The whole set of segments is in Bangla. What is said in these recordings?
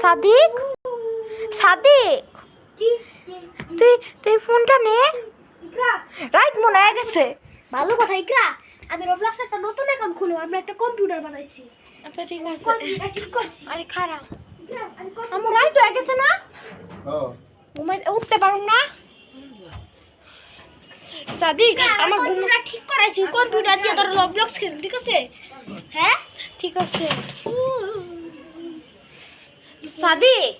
সাদিক সাদিক তুই তুই ফোনটা নে। রাইট মনে হয়ে গেছে। ভালো কথা ইকরা, আমি রবলক্স একটা নতুন অ্যাকাউন্ট খুলবো। আমরা একটা কম্পিউটার বানাইছি। আচ্ছা ঠিক আছে, কম্পিউটার ঠিক করছি। আরে খারাপ ইকরা, আমি আমার রাইট হয়ে গেছে না? ঘুমাই উঠতে পারুম না। সাদিক আমার কম্পিউটার ঠিক করাইছি। কম্পিউটার দিয়ে তোর রবলক্স খেলবি, ঠিক আছে? হ্যাঁ ঠিক আছে। সাদিক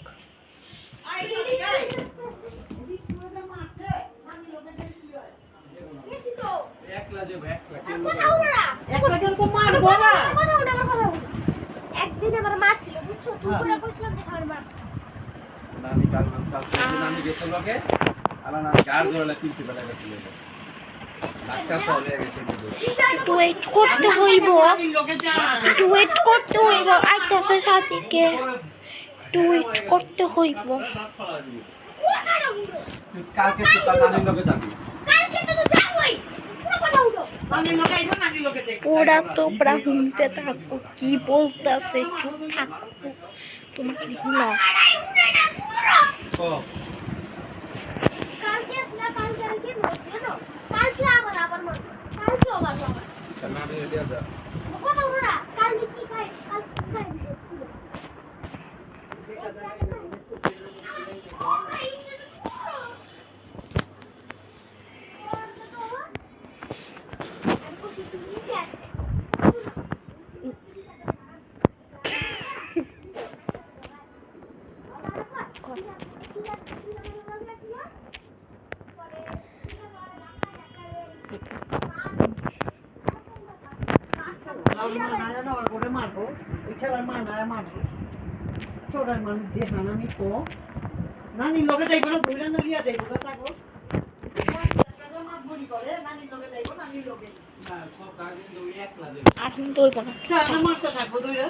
একদিন আমার মারছিল, বুঝছো? তুই করে কইছিলাম যে আমার মারছিল। নানি কাল নানি গেছিল লগে আলা না গার ধরে প্রিন্সিপাল গেছিল ডাক্তার সব হয়ে গেছে একটু ওয়েট করতে হইব, একটু ওয়েট করতে হইব। আইতাছে সাদিকে, একটু ওয়েট করতে হইব। কথাটা উঠো, তুই কালকে তো তার নানির লগে যাবি কালকে তো তুই যাবই। পুরো কথা উঠো। ওরা তোমরা শুনতে থাকো কি বলতেছে, চুপ থাকো তোমার শুনো। ও কালকে আসলে কালকে মারছিল না, কালকে আবার মারছিল, কালকে আবার তার নানি রেডি আছে কথা উঠো না। কালকে কি খাই, কালকে কি খাই ছিল। নানি লগে যাইব না দুইটা নলিয়া যাইব কথা গো নানির লগে যাইব নানির লগে না সব গার্জেন তো একলা যাবে আর কিন্তু হইব না। মারতে থাকবো দুইটা